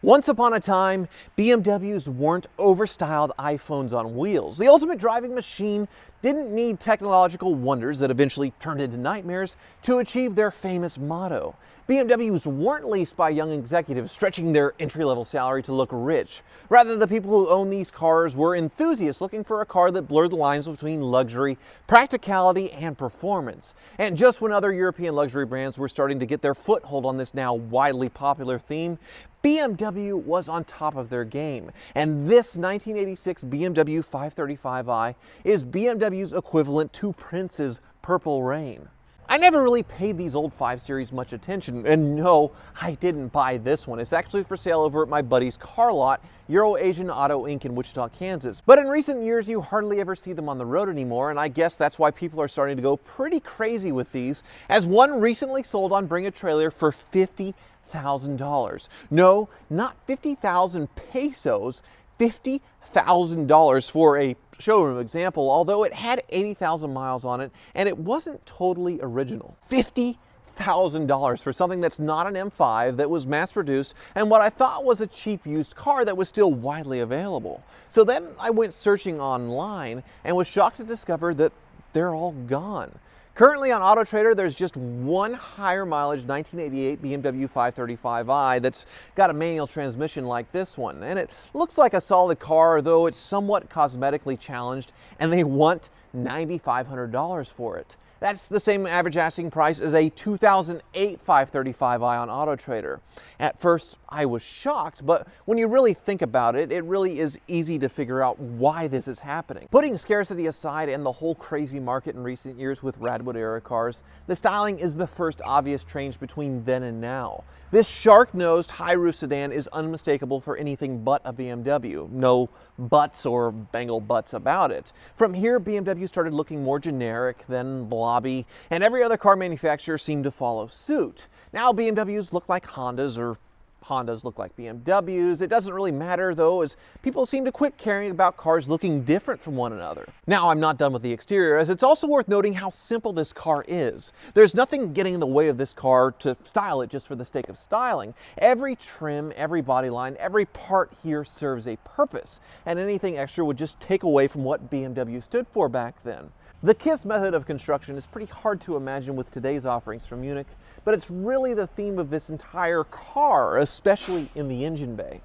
Once upon a time, BMWs weren't overstyled iPhones on wheels. The ultimate driving machine didn't need technological wonders that eventually turned into nightmares to achieve their famous motto. BMWs weren't leased by young executives stretching their entry-level salary to look rich. Rather, the people who owned these cars were enthusiasts looking for a car that blurred the lines between luxury, practicality, and performance. And just when other European luxury brands were starting to get their foothold on this now widely popular theme, BMW was on top of their game, and this 1986 BMW 535i is BMW's equivalent to Prince's Purple Rain. I never really paid these old 5 Series much attention, and no, I didn't buy this one. It's actually for sale over at my buddy's car lot, Euro Asian Auto Inc. in Wichita, Kansas. But in recent years, you hardly ever see them on the road anymore, and I guess that's why people are starting to go pretty crazy with these, as one recently sold on Bring a Trailer for $50,000. No, not 50,000 pesos, $50,000 for a showroom example, although it had 80,000 miles on it and it wasn't totally original. $50,000 for something that's not an M5, that was mass produced, and what I thought was a cheap used car that was still widely available. So then I went searching online and was shocked to discover that they're all gone. Currently on AutoTrader, there's just one higher mileage 1988 BMW 535i that's got a manual transmission like this one. And it looks like a solid car, though it's somewhat cosmetically challenged, and they want $9,500 for it. That's the same average asking price as a 2008 535i on AutoTrader. At first, I was shocked, but when you really think about it, it really is easy to figure out why this is happening. Putting scarcity aside and the whole crazy market in recent years with Radwood-era cars, the styling is the first obvious change between then and now. This shark-nosed, high-roof sedan is unmistakable for anything but a BMW. No buts or bangle butts about it. From here, BMW started looking more generic, then blobby, and every other car manufacturer seemed to follow suit. Now BMWs look like Hondas, or Hondas look like BMWs. It doesn't really matter though, as people seem to quit caring about cars looking different from one another. Now, I'm not done with the exterior, as it's also worth noting how simple this car is. There's nothing getting in the way of this car to style it just for the sake of styling. Every trim, every body line, every part here serves a purpose, and anything extra would just take away from what BMW stood for back then. The KISS method of construction is pretty hard to imagine with today's offerings from Munich, but it's really the theme of this entire car, especially in the engine bay.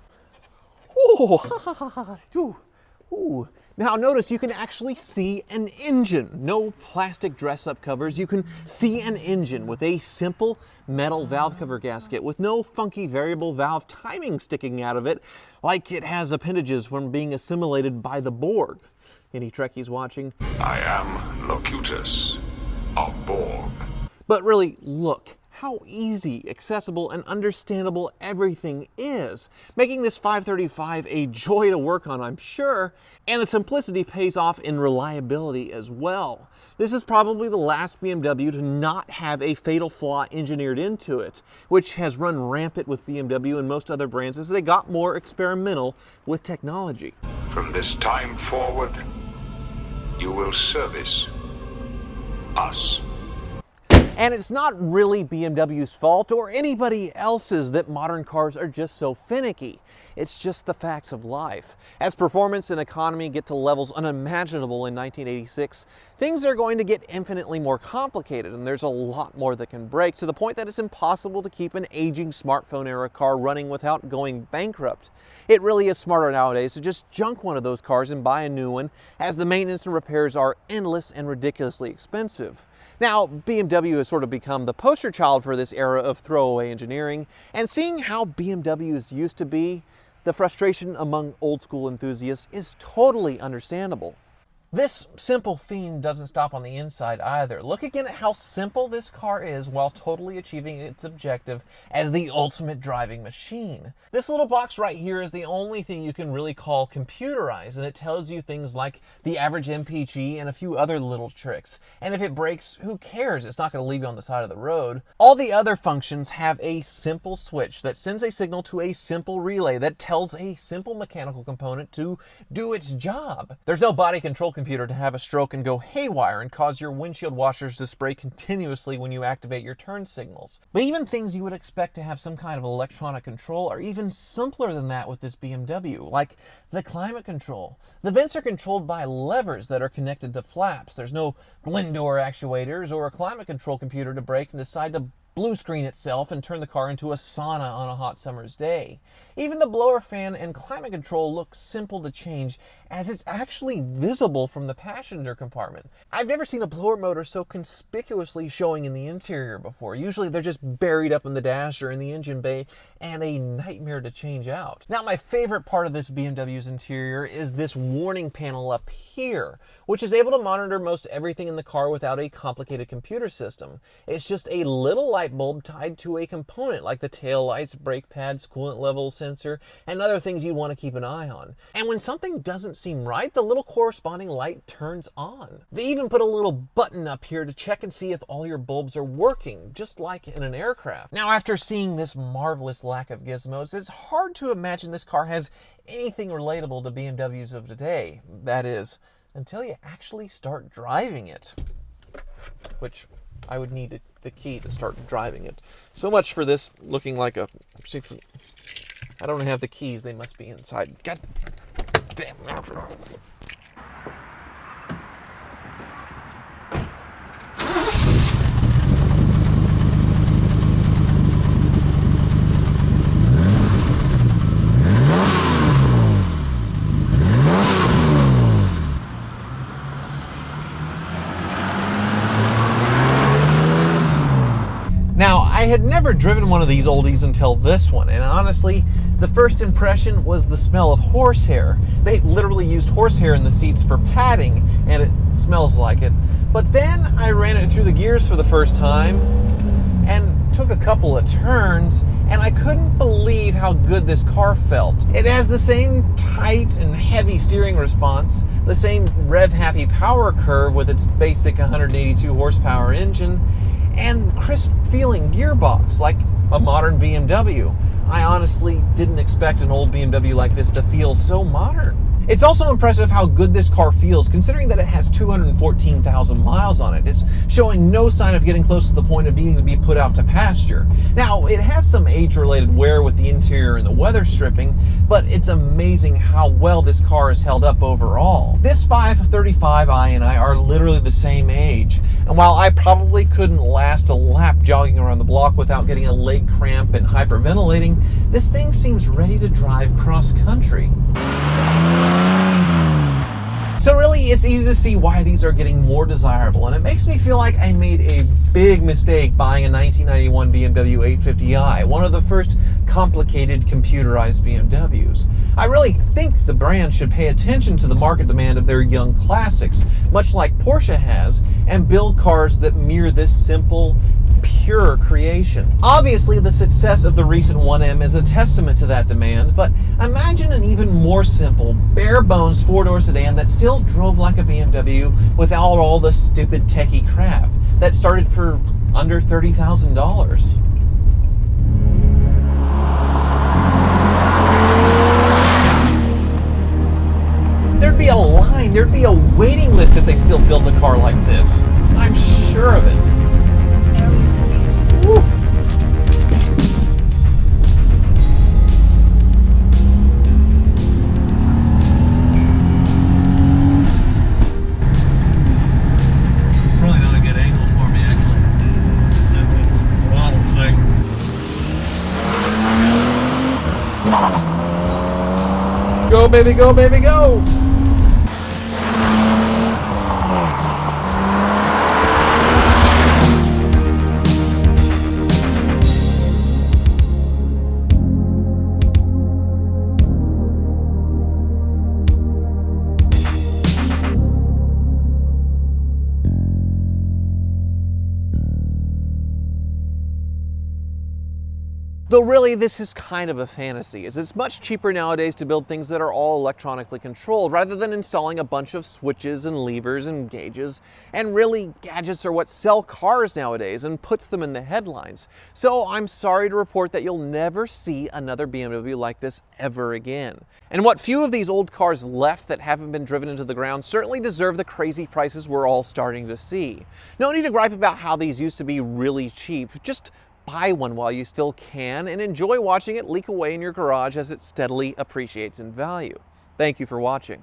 Ooh. Now notice you can actually see an engine. No plastic dress-up covers. You can see an engine with a simple metal valve cover gasket with no funky variable valve timing sticking out of it like it has appendages from being assimilated by the Borg. Any Trekkies watching? I am Locutus of Borg. But really, look how easy, accessible, and understandable everything is, making this 535 a joy to work on, I'm sure, and the simplicity pays off in reliability as well. This is probably the last BMW to not have a fatal flaw engineered into it, which has run rampant with BMW and most other brands as they got more experimental with technology. From this time forward, you will service us. And it's not really BMW's fault or anybody else's that modern cars are just so finicky. It's just the facts of life. As performance and economy get to levels unimaginable in 1986, things are going to get infinitely more complicated, and there's a lot more that can break, to the point that it's impossible to keep an aging smartphone-era car running without going bankrupt. It really is smarter nowadays to just junk one of those cars and buy a new one, as the maintenance and repairs are endless and ridiculously expensive. Now, BMW has sort of become the poster child for this era of throwaway engineering, and seeing how BMWs used to be, the frustration among old school enthusiasts is totally understandable. This simple theme doesn't stop on the inside either. Look again at how simple this car is while totally achieving its objective as the ultimate driving machine. This little box right here is the only thing you can really call computerized, and it tells you things like the average MPG and a few other little tricks. And if it breaks, who cares? It's not going to leave you on the side of the road. All the other functions have a simple switch that sends a signal to a simple relay that tells a simple mechanical component to do its job. There's no body control computer to have a stroke and go haywire and cause your windshield washers to spray continuously when you activate your turn signals. But even things you would expect to have some kind of electronic control are even simpler than that with this BMW, like the climate control. The vents are controlled by levers that are connected to flaps. There's no blend door actuators or a climate control computer to brake and decide to blue screen itself and turn the car into a sauna on a hot summer's day. Even the blower fan and climate control look simple to change, as it's actually visible from the passenger compartment. I've never seen a blower motor so conspicuously showing in the interior before. Usually they're just buried up in the dash or in the engine bay and a nightmare to change out. Now, my favorite part of this BMW's interior is this warning panel up here, which is able to monitor most everything in the car without a complicated computer system. It's just a little light bulb tied to a component like the tail lights, brake pads, coolant level sensor, and other things you want to keep an eye on. And when something doesn't seem right, the little corresponding light turns on. They even put a little button up here to check and see if all your bulbs are working, just like in an aircraft. Now, after seeing this marvelous lack of gizmos, it's hard to imagine this car has anything relatable to BMWs of today. That is, until you actually start driving it, which I would need the key to start driving it. So much for this looking like a... See, I don't have the keys. They must be inside. God damn. Now, I had never driven one of these oldies until this one, and honestly, the first impression was the smell of horsehair. They literally used horsehair in the seats for padding, and it smells like it. But then I ran it through the gears for the first time, and took a couple of turns, and I couldn't believe how good this car felt. It has the same tight and heavy steering response, the same rev-happy power curve with its basic 182 horsepower engine, and crisp feeling gearbox like a modern BMW. I honestly didn't expect an old BMW like this to feel so modern. It's also impressive how good this car feels, considering that it has 214,000 miles on it. It's showing no sign of getting close to the point of needing to be put out to pasture. Now, it has some age-related wear with the interior and the weather stripping, but it's amazing how well this car is held up overall. This 535i and I are literally the same age, and while I probably couldn't last a lap jogging around the block without getting a leg cramp and hyperventilating, this thing seems ready to drive cross-country. So really, it's easy to see why these are getting more desirable, and it makes me feel like I made a big mistake buying a 1991 BMW 850i, one of the first complicated computerized BMWs. I really think the brand should pay attention to the market demand of their young classics, much like Porsche has, and build cars that mirror this simple, pure creation. Obviously, the success of the recent 1M is a testament to that demand, but imagine an even more simple, bare-bones four-door sedan that still drove like a BMW without all the stupid techie crap that started for under $30,000. There'd be a line, there'd be a waiting list if they still built a car like this. I'm sure of it. Woo. Probably not a good angle for me, actually. That throttle thing. Go, baby, go, baby, go! Though really, this is kind of a fantasy, as it's much cheaper nowadays to build things that are all electronically controlled rather than installing a bunch of switches and levers and gauges. And really, gadgets are what sell cars nowadays and puts them in the headlines. So I'm sorry to report that you'll never see another BMW like this ever again. And what few of these old cars left that haven't been driven into the ground certainly deserve the crazy prices we're all starting to see. No need to gripe about how these used to be really cheap. Just buy one while you still can and enjoy watching it leak away in your garage as it steadily appreciates in value. Thank you for watching.